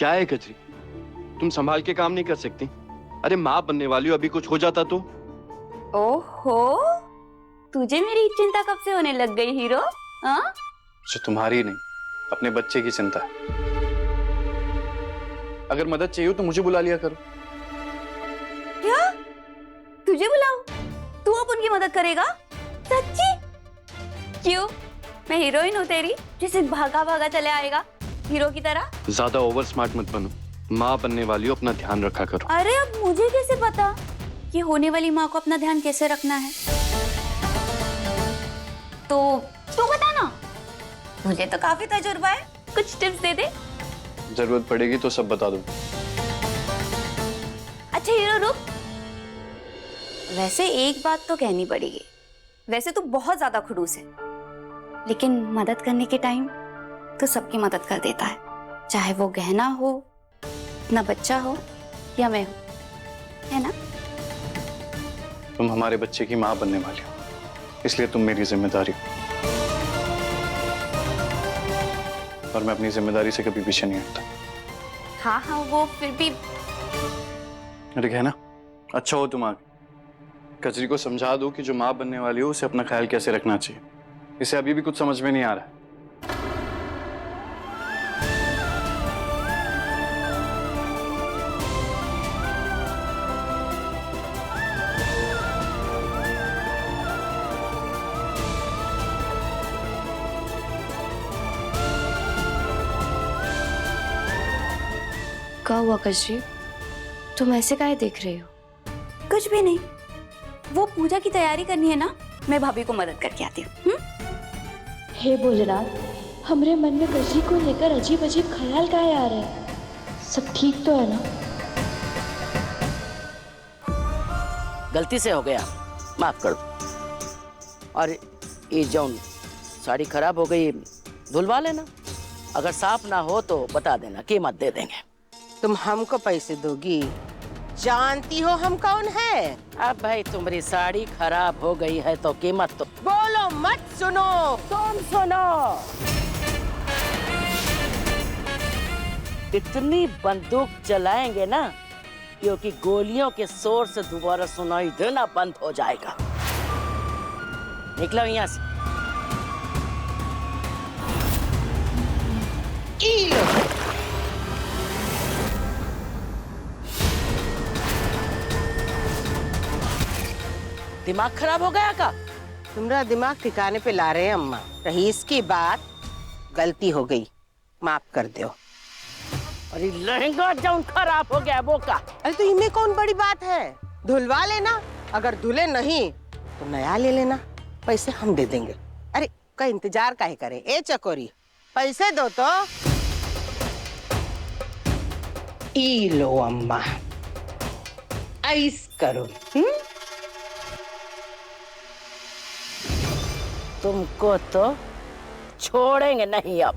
क्या है कजरी, तुम संभाल के काम नहीं कर सकती? अरे माँ बनने वाली हो, अभी कुछ हो जाता तो? ओहो, तुझे मेरी चिंता कब से होने लग गई हीरो? हाँ? जो तुम्हारी नहीं, अपने बच्चे की चिंता है। अगर मदद चाहिए हो तो मुझे बुला लिया करो। क्या? तुझे बुलाऊं? तू अब उनकी मदद करेगा? सच्ची? क्यों? मैं हीरोइन हूँ तेरी, जिसे भागा भागा चले आएगा हीरो की तरह? ज्यादा ओवर स्मार्ट मत बनो। माँ बनने वाली हो, अपना ध्यान रखा करो। अरे अब मुझे कैसे पता कि होने वाली माँ को अपना ध्यान कैसे रखना है? तो तू बता ना, मुझे तो काफी तजुर्बा है, कुछ टिप्स दे दे। जरूरत पड़ेगी तो सब बता दूं। अच्छा हीरो रुक, वैसे एक बात तो कहनी पड़ेगी। वैसे तू बहुत ज्यादा खड़ूस है, लेकिन मदद करने के टाइम तो सबकी मदद कर देता है, चाहे वो गहना हो, अपना बच्चा हो या मैं हूं, है ना? तुम हमारे बच्चे की माँ बनने वाली हो, इसलिए तुम मेरी जिम्मेदारी हो। और मैं अपनी जिम्मेदारी से कभी पीछे नहीं हटता। हाँ हाँ, वो फिर भी। अरे कहना, अच्छा हो तुम आगे कजरी को समझा दो कि जो माँ बनने वाली हो उसे अपना ख्याल कैसे रखना चाहिए। इसे अभी भी कुछ समझ में नहीं आ रहा है। क्या हुआ कजरी, तुम ऐसे काहे देख रहे हो? कुछ भी नहीं, वो पूजा की तैयारी करनी है ना, मैं भाभी को मदद करके आती हूँ। हे भोलेनाथ, हमरे मन में कजरी को लेकर अजीब अजीब ख्याल काहे आ रहे हैं? सब ठीक तो है ना? गलती से हो गया, माफ कर दो। और ये जौन साड़ी खराब हो गई, धुलवा लेना। अगर साफ ना हो तो बता देना, कीमत दे देंगे। तुम हमको पैसे दोगी? जानती हो हम कौन है? अब भाई तुम्हारी साड़ी खराब हो गई है तो कीमत तो बोलो मत, सुनो। तुम सुनो। इतनी बंदूक चलाएंगे ना, क्योंकि गोलियों के शोर से दोबारा सुनाई देना बंद हो जाएगा। निकलो यहाँ से। दिमाग खराब हो गया का? तुम्हारा दिमाग ठिकाने पे ला रहे हैं अम्मा। रहीस की बात, गलती हो गई, माफ कर दो। अरे लहंगा जौन खराब हो गया वो का? अरे तो इनमें कौन बड़ी बात है, धुलवा लेना। अगर धुले नहीं तो नया ले लेना, पैसे हम दे देंगे। अरे का इंतजार काहे करें? ए चकोरी, पैसे दो तो। ई लो अम्मा, ऐस करो। तुमको तो छोड़ेंगे नहीं अब।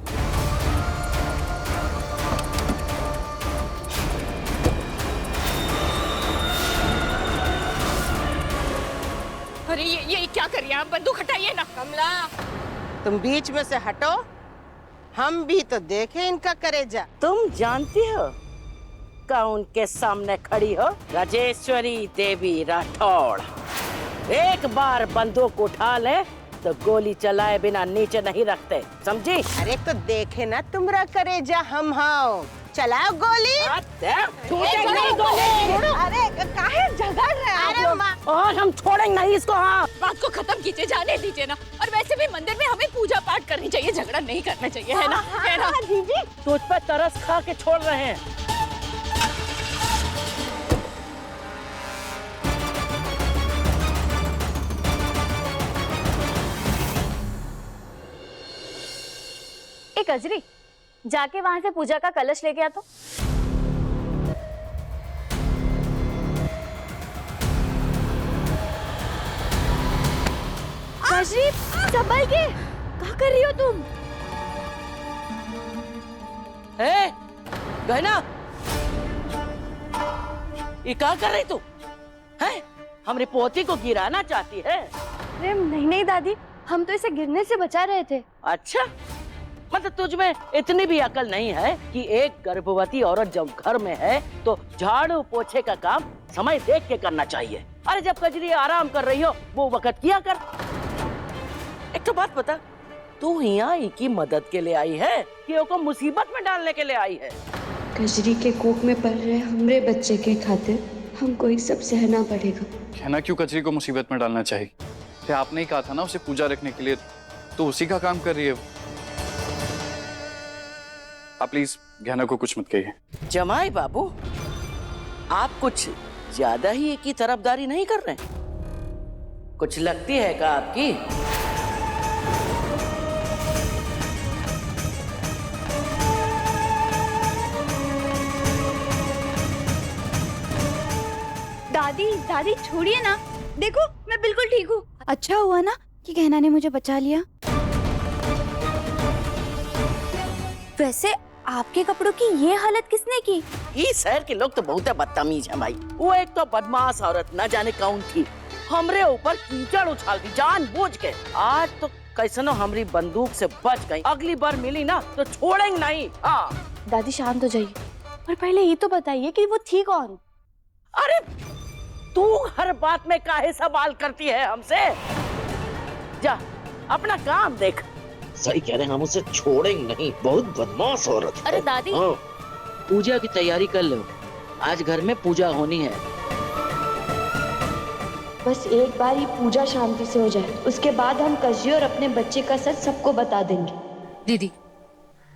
अरे ये क्या कर रही हैं आप? बंदूक हटाइए ना। कमला, तुम बीच में से हटो, हम भी तो देखे इनका करेजा। तुम जानती हो का उनके सामने खड़ी हो? राजेश्वरी देवी राठौड़। एक बार बंदूक उठा ले तो गोली चलाए बिना नीचे नहीं रखते, समझी? अरे तो देखे ना तुमरा करेजा हम हाओ। चलाओ गोली। छूटेंगे नहीं गोली। अरे काहे झगड़ रहे हैं आप लोग? और हम छोड़ेंगे नहीं इसको। हाँ, बात को खत्म कीजिए, जाने दीजिए ना। और वैसे भी मंदिर में हमें पूजा पाठ करनी चाहिए, झगड़ा नहीं करना चाहिए, है ना? है ना? दीदी, तुझ पर तरस खा के छोड़ रहे हैं। ए कजरी, जाके वहां से पूजा का कलश लेके आ तो। कजरी, संभल के, क्या कर रही हो तुम? गहना, ये क्या कर रही तू? है हमरे पोती को गिराना चाहती है? अरे नहीं नहीं दादी, हम तो इसे गिरने से बचा रहे थे। अच्छा, मतलब तुझ में इतनी भी अकल नहीं है कि एक गर्भवती औरत जब घर में है तो झाड़ू पोछे का काम समय देख के करना चाहिए। अरे जब कजरी आराम कर रही हो वो वक्त किया कर। एक तो बात बता, तू यहाँ की मदद के लिए आई है कि ओको मुसीबत में डालने के लिए आई है? कजरी के कोख में पल रहे हमरे बच्चे के खातिर हमको ये सब सहना पड़ेगा। गहना क्यों कचरी को मुसीबत में डालना चाहिए? तो आपने ही कहा था ना उसे पूजा रखने के लिए, तो उसी का काम कर रही है। आप प्लीज गहना को कुछ मत कहिए। जमाई बाबू, आप कुछ ज्यादा ही एक ही तरफदारी नहीं कर रहे? कुछ लगती है क्या आपकी? दादी दादी छोड़िए ना, देखो मैं बिल्कुल ठीक हूँ। अच्छा हुआ ना कि गहना ने मुझे बचा लिया। वैसे आपके कपड़ों की ये हालत किसने की? इस शहर के लोग तो बहुत बदतमीज है भाई। वो एक तो बदमाश औरत न जाने कौन थी, हमरे ऊपर कीचड़ उछाल दी जानबूझ के। आज तो कैसनो हमारी बंदूक से बच गई, अगली बार मिली ना तो छोड़ेंगे नहीं। हाँ दादी शांत हो जाइए और पहले ये तो बताइए कि वो थी कौन? अरे तू हर बात में काहे सवाल करती है हमसे? जा अपना काम देख। सही कह रहे हैं, हम उसे छोड़ेंगे नहीं, बहुत बदमाश औरत है। अरे दादी, हाँ, पूजा की तैयारी कर लो, आज घर में पूजा होनी है। बस एक बार ये पूजा शांति से हो जाए, उसके बाद हम कजरी और अपने बच्चे का सच सबको बता देंगे। दीदी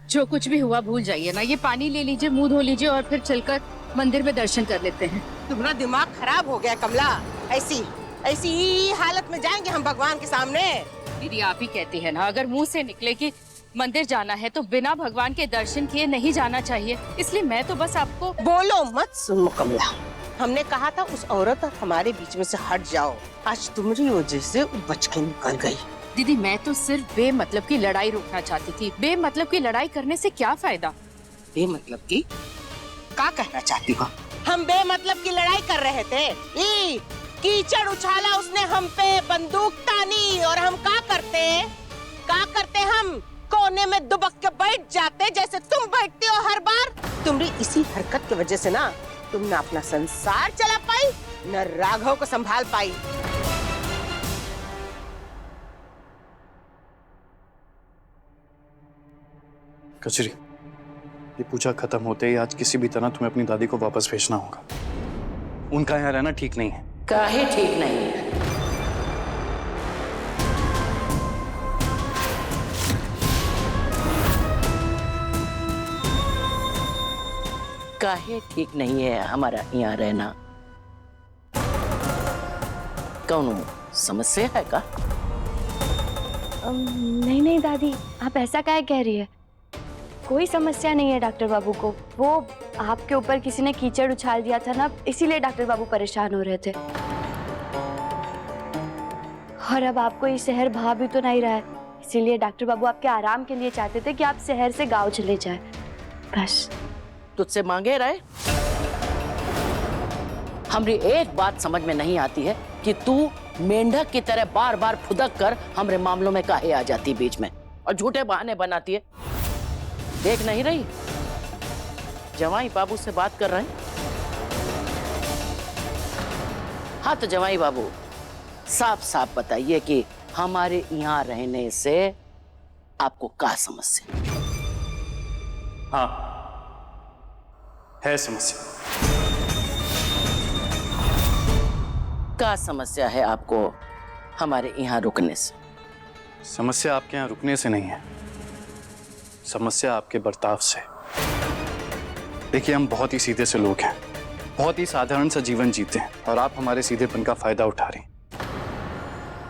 जो कुछ भी हुआ भूल जाइए ना। ये पानी ले लीजिए, मुंह धो लीजिए और फिर चलकर मंदिर में दर्शन कर लेते हैं। तुम्हारा दिमाग खराब हो गया कमला। ऐसी ऐसी ही हालत में जाएंगे हम भगवान के सामने? दीदी आप ही कहती है ना, अगर मुंह से निकले कि मंदिर जाना है तो बिना भगवान के दर्शन किए नहीं जाना चाहिए। इसलिए मैं तो बस आपको बोलो मत सुनो कमला, हमने कहा था उस औरत और हमारे बीच में से हट जाओ। आज तुम्हारी वजह से वो बच के निकल गई। दीदी मैं तो सिर्फ बेमतलब की लड़ाई रोकना चाहती थी। बेमतलब की लड़ाई करने से क्या फायदा? बेमतलब की क्या कहना चाहती हो? हम बेमतलब की लड़ाई कर रहे थे। कीचड़ उछाला उसने हम पे, बंदूक तानी, और हम क्या करते? हम कोने में दुबक के बैठ जाते जैसे तुम बैठती हो हर बार। तुम्हारी इसी हरकत की वजह से ना तुम न अपना संसार चला पाई न राघव को संभाल पाई। कचरी, ये पूजा खत्म होते ही आज किसी भी तरह तुम्हें अपनी दादी को वापस भेजना होगा। उनका यहाँ रहना ठीक नहीं है। काहे ठीक नहीं है? काहे ठीक नहीं है हमारा यहाँ रहना? कौन समस्या है का? नहीं नहीं दादी, आप ऐसा काहे कह रही है? कोई समस्या नहीं है डॉक्टर बाबू को। वो आपके ऊपर किसी ने कीचड़ उछाल दिया था ना, इसीलिए डॉक्टर बाबू परेशान हो रहे थे। और अब आपको ये शहर भा भी तो नहीं रहा है, इसीलिए डॉक्टर बाबू आपके आराम के लिए चाहते थे कि आप शहर से गांव चले जाएं। बस तुझसे मांगे रहे। हमारी एक बात समझ में नहीं आती है कि तू मेंढक की तरह बार बार फुदक कर हमरे मामलों में काहे आ जाती बीच में और झूठे बहाने बनाती है। देख नहीं रही जवाई बाबू से बात कर रहे हैं? हाँ तो जवाई बाबू साफ साफ बताइए कि हमारे यहाँ रहने से आपको क्या समस्या? हाँ है समस्या। क्या समस्या है आपको हमारे यहाँ रुकने से? समस्या आपके यहाँ रुकने से नहीं है, समस्या आपके बर्ताव से। देखिए हम बहुत ही सीधे से लोग हैं, बहुत ही साधारण सा जीवन जीते हैं, और आप हमारे सीधेपन का फायदा उठा रही हैं।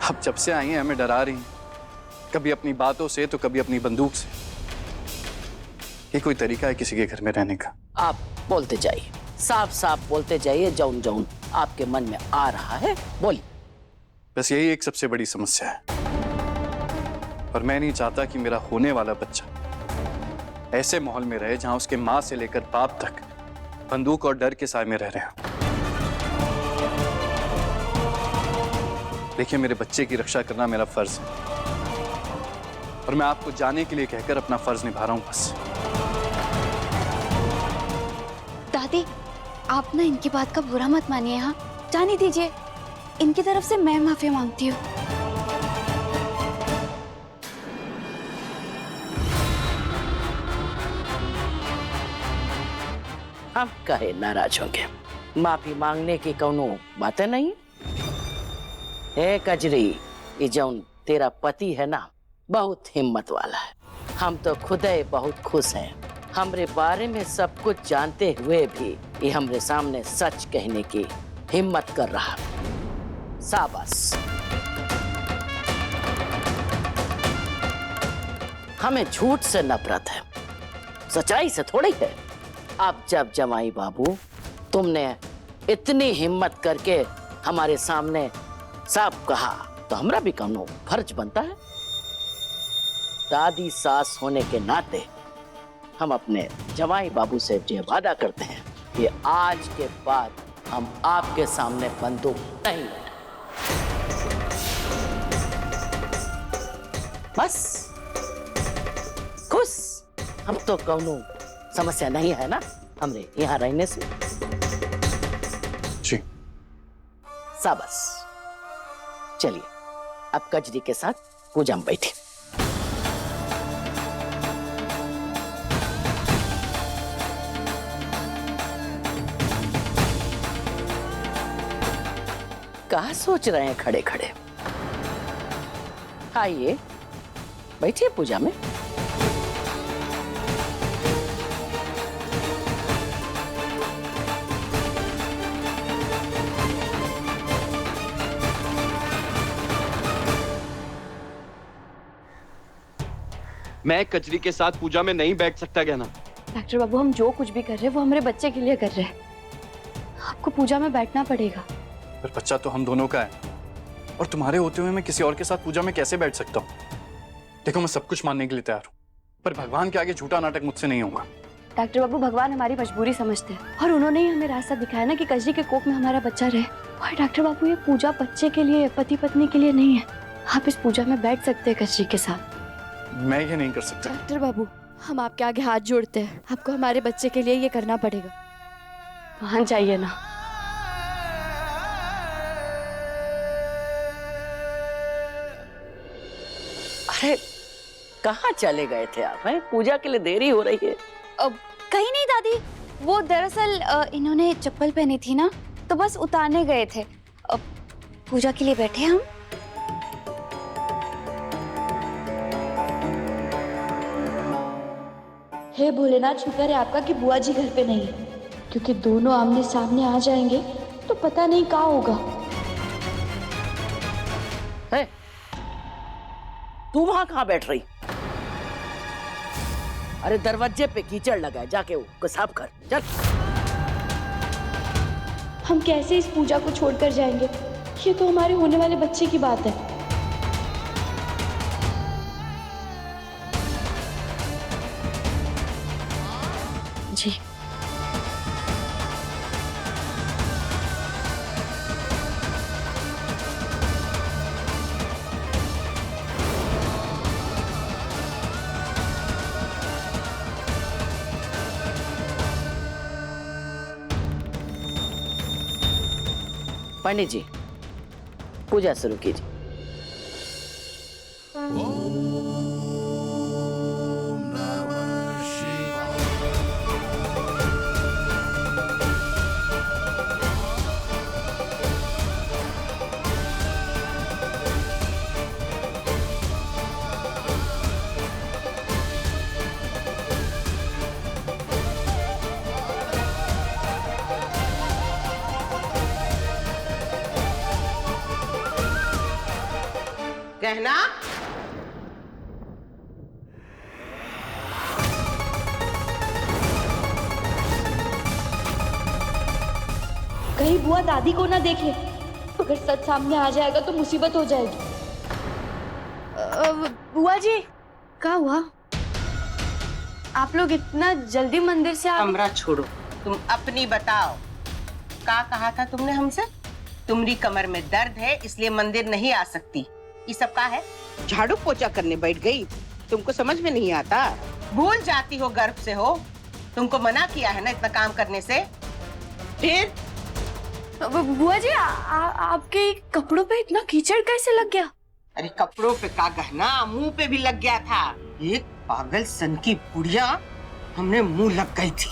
अब जब से आई हैं हमें डरा रही हैं, कभी अपनी बातों से तो कभी अपनी बंदूक से। ये कोई तरीका है किसी के घर में रहने का? आप बोलते जाइए, साफ साफ बोलते जाइए, जौन जौन आपके मन में आ रहा है बोलिए। बस यही एक सबसे बड़ी समस्या है, और मैं नहीं चाहता कि मेरा होने वाला बच्चा ऐसे माहौल में रहे जहां उसके मां से लेकर बाप तक बंदूक और डर के साए में रह रहे हैं। देखिए मेरे बच्चे की रक्षा करना मेरा फर्ज है, और मैं आपको जाने के लिए कहकर अपना फर्ज निभा रहा हूं बस। दादी, आप ना इनकी बात का बुरा मत मानिए। हाँ, जाने दीजिए। इनकी तरफ से मैं माफी मांगती हूँ। हम कहे नाराज होंगे, माफी मांगने की कौनो बातें नहीं। ए कजरी, ये जौन तेरा पति है ना, बहुत हिम्मत वाला है। हम तो खुद ही बहुत खुश हैं। हमरे बारे में सब कुछ जानते हुए भी ये हमरे सामने सच कहने की हिम्मत कर रहा। शाबाश। हमें झूठ से नफरत है, सच्चाई से थोड़ी है। अब जब जमाई बाबू तुमने इतनी हिम्मत करके हमारे सामने साफ कहा, तो हमरा भी कौनो फर्ज बनता है। दादी सास होने के नाते हम अपने जमाई बाबू से ये वादा करते हैं कि आज के बाद हम आपके सामने बंदूक नहीं लेंगे। बस खुश। हम तो कौनो समस्या नहीं है ना हमरे यहाँ रहने से। जी। शाबाश। चलिए अब कजरी के साथ पूजा में बैठे। कहाँ सोच रहे हैं खड़े खड़े? आइए बैठिए पूजा में। मैं कजरी के साथ पूजा में नहीं बैठ सकता गहना। डॉक्टर बाबू, हम जो कुछ भी कर रहे हैं वो हमारे बच्चे के लिए कर रहे हैं। आपको पूजा में बैठना पड़ेगा। पर बच्चा तो हम दोनों का है, और तुम्हारे होते हुए मैं किसी और के साथ पूजा में कैसे बैठ सकता हूँ? देखो, मैं सब कुछ मानने के लिए तैयार हूँ, पर भगवान के आगे झूठा नाटक मुझसे नहीं होगा। डॉक्टर बाबू, भगवान हमारी मजबूरी समझते हैं और उन्होंने ही हमें रास्ता दिखाया ना कि कजरी के कोख में हमारा बच्चा रहे। और डॉक्टर बाबू, ये पूजा बच्चे के लिए, पति पत्नी के लिए नहीं है। आप इस पूजा में बैठ सकते हैं कजरी के साथ। मैं ये नहीं कर सकता। डॉक्टर बाबू, हम आपके आगे हाथ जोड़ते हैं। आपको हमारे बच्चे के लिए ये करना पड़ेगा। वहां जाइए ना। अरे कहाँ चले गए थे आप? हैं? पूजा के लिए देरी हो रही है। अब कहीं नहीं दादी, वो दरअसल इन्होंने चप्पल पहनी थी ना, तो बस उतारने गए थे। अब पूजा के लिए बैठे हम। हे भोलेनाथ, शुक्र है आपका कि बुआ जी घर पे नहीं है, क्योंकि दोनों आमने सामने आ जाएंगे तो पता नहीं क्या होगा। है? तू वहां कहाँ बैठ रही? अरे दरवाजे पे कीचड़ लगा है, जाके वो साफ कर। चल। हम कैसे इस पूजा को छोड़कर जाएंगे? ये तो हमारे होने वाले बच्चे की बात है। जी। पंडित जी, पूजा शुरू कीजिए। गहना, कहीं बुआ दादी को ना देख ले। अगर सच सामने आ जाएगा तो मुसीबत हो जाएगी। बुआ जी, क्या हुआ? आप लोग इतना जल्दी मंदिर से आ? कमरा छोड़ो, तुम अपनी बताओ। क्या कहा था तुमने हमसे? तुम्हारी कमर में दर्द है इसलिए मंदिर नहीं आ सकती। ये सब का है? झाड़ू पोछा करने बैठ गई तुमको समझ में नहीं आता? भूल जाती हो गर्भ से हो। तुमको मना किया है ना इतना काम करने से। फिर बुआ जी आपके कपड़ों पे इतना कीचड़ कैसे लग गया? अरे कपड़ों पे का गहना मुंह पे भी लग गया था। एक पागल सन की बुढ़िया हमने मुंह लग गई थी।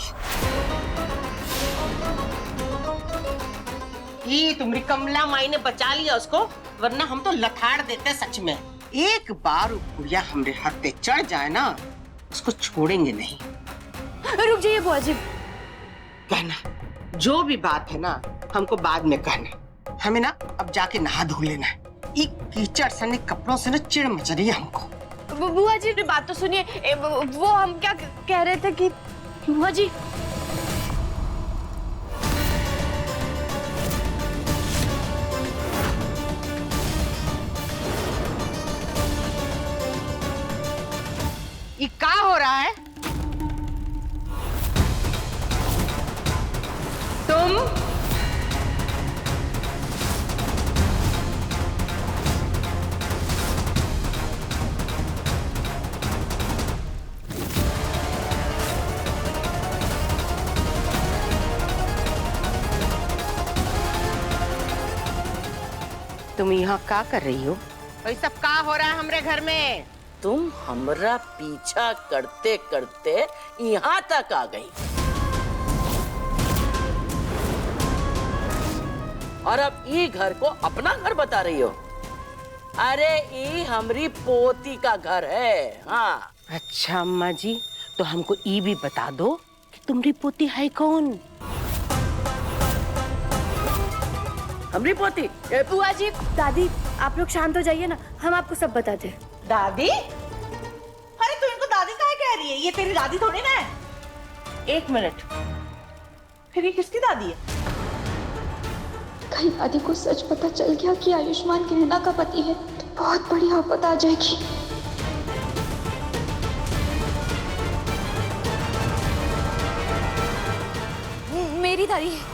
ये तुम्हारी कमला माई ने बचा लिया उसको, वरना हम तो लथाड़ देते सच में। एक बार वो बुढ़िया हमरे हाथ पे चढ़ जाए ना, उसको छोड़ेंगे नहीं। रुक जाइए बुआ जी। कहना जो भी बात है ना हमको बाद में कहना। हमें ना अब जाके नहा धो लेना है। एक कीचड़ सने कपड़ों से ना चिड़ मच रही है हमको। बुआ जी बात तो सुनिए। वो हम क्या कह रहे थे कि बुआ जी ये क्या हो रहा है? तुम यहाँ क्या कर रही हो? और ये सब क्या हो रहा है हमरे घर में? तुम हमरा पीछा करते करते यहाँ तक आ गई और अब ये घर को अपना घर बता रही हो। अरे ये हमारी पोती का घर है। हाँ अच्छा अम्मा जी, तो हमको ये भी बता दो कि तुम्हारी पोती है कौन? हमारी पोती? बुआ जी दादी आप लोग शांत हो जाइए ना, हम आपको सब बताते हैं। दादी? अरे तू इनको दादी काहे कह रही है? ये तेरी दादी थोड़ी ना है। एक मिनट, फिर ये किसकी दादी है? कहीं दादी को सच पता चल गया कि आयुष्मान गहना का पति है तो बहुत बड़ी आफत आ जाएगी। मेरी दादी है।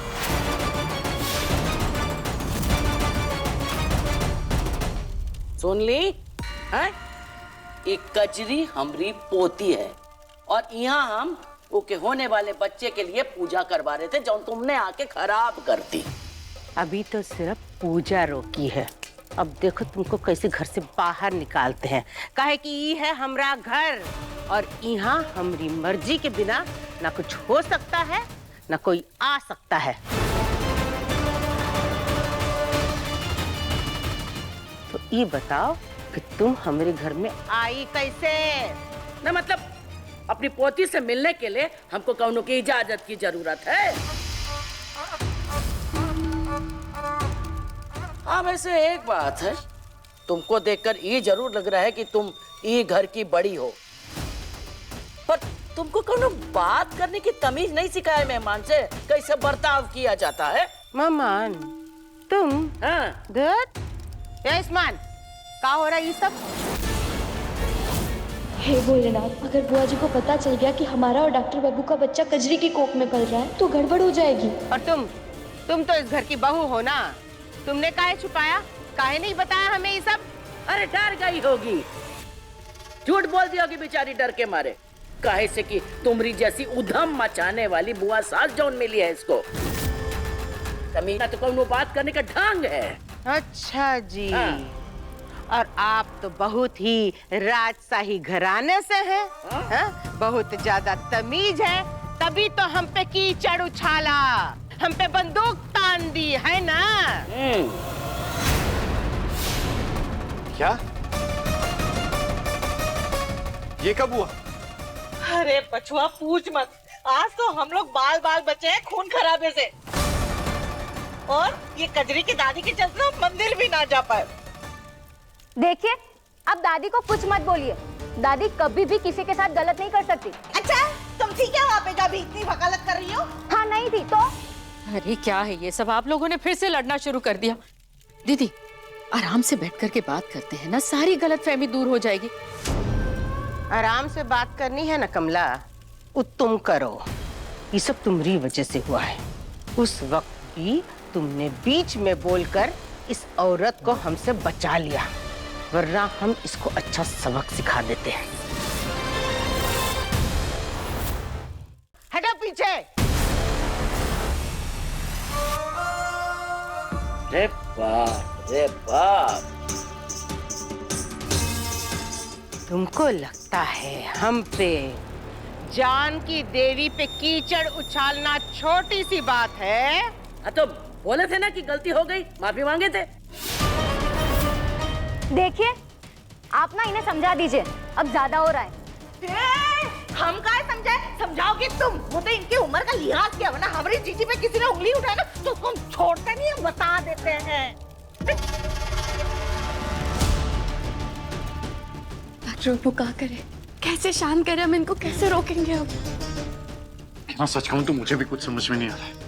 सुन ली है? एक कजरी हमारी पोती है और यहाँ हम ओके होने वाले बच्चे के लिए पूजा करवा रहे थे जो तुमने आके खराब कर दी। अभी तो सिर्फ पूजा रोकी है, अब देखो तुमको कैसे घर से बाहर निकालते हैं। काहे कि ये है हमरा घर और यहाँ हमारी मर्जी के बिना ना कुछ हो सकता है ना कोई आ सकता है। तो ये बताओ कि तुम हमारे घर में आई कैसे? ना मतलब अपनी पोती से मिलने के लिए हमको कौनों की इजाजत की जरूरत है? हाँ वैसे एक बात है, तुमको देखकर ये जरूर लग रहा है कि तुम ये घर की बड़ी हो, पर तुमको कौनो बात करने की तमीज नहीं सिखाया मेहमान से कैसे बर्ताव किया जाता है। मेहमान तुम? हाँ आयुष्मान क्या हो रहा है ये सब? हे भोलेनाथ, अगर बुआ जी को पता चल गया कि हमारा और डॉक्टर बाबू का बच्चा कजरी की कोख में पल रहा है तो गड़बड़ हो जाएगी। और तुम तो इस घर की बहू हो ना, तुमने काहे छुपाया? काहे नहीं बताया हमें ये सब? अरे डर गई होगी, झूठ बोल दी होगी बेचारी डर के मारे। काहे से कि तुम्हारी जैसी उधम मचाने वाली बुआ सास जौन मिली है इसको। तमीना तो कौनो बात करने का ढंग है। अच्छा जी। हाँ। और आप तो बहुत ही राजशाही घराने से हैं, हाँ? बहुत ज्यादा तमीज है, तभी तो हम पे कीचड़ उछाला, हम पे बंदूक तान दी है ना? क्या? ये कब हुआ? अरे बचुआ पूछ मत, आज तो हम लोग बाल बाल बचे हैं खून खराबे से। और ये कजरी की दादी के चलते हम मंदिर भी ना जा पाए। देखिए अब दादी को कुछ मत बोलिए, दादी कभी भी किसी के साथ गलत नहीं कर सकती। अच्छा तुम थी क्या वहाँ पे जब इतनी वकालत कर रही हो? हाँ नहीं थी तो? अरे क्या है ये सब, आप लोगों ने फिर से लड़ना शुरू कर दिया। दीदी आराम से बैठ करके बात करते हैं ना, सारी गलतफहमी दूर हो जाएगी। आराम से बात करनी है ना कमला, वो तुम करो। ये सब तुम्हारी वजह से हुआ है। उस वक्त भी तुमने बीच में बोलकर इस औरत को हमसे बचा लिया, वरना हम इसको अच्छा सबक सिखा देते हैं। हटो पीछे। रे बाप रे बाप। तुमको लगता है हम पे जानकी देवी पे कीचड़ उछालना छोटी सी बात है? तो बोले थे ना कि गलती हो गई, माफी मांगे थे। देखिए आप ना इन्हें समझा दीजिए, अब ज्यादा हो रहा है। हम काय समझाए, समझाओगे तुम। वो तो इनकी उम्र का लिहाज किया, वरना हमारी जीजी पे किसी ने उंगली उठाया ना तो हम छोड़ते नहीं, हम बता देते हैं। डॉक्टर वो क्या करे, कैसे शांत करे, हम इनको कैसे रोकेंगे अब? मैं सच कहूं तो मुझे भी कुछ समझ में नहीं आ रहा है।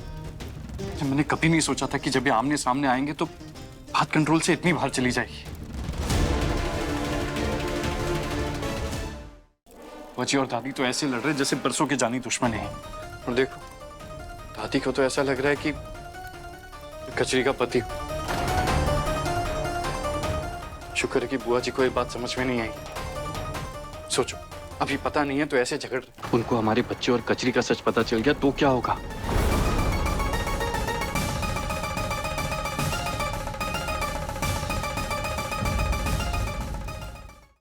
मैंने कभी नहीं सोचा था कि जब ये आमने सामने आएंगे तो बात कंट्रोल से इतनी बाहर चली जाएगी। बच्ची और दादी तो ऐसे लड़ रहे जैसे बरसों के जानी दुश्मन है। और देखो दादी को तो ऐसा लग रहा है कि कचरी का पति। शुक्र है कि बुआ जी को ये बात समझ में नहीं आई। सोचो अभी पता नहीं है तो ऐसे झगड़ रहे। उनको हमारे बच्चे और कचरी का सच पता चल गया तो क्या होगा?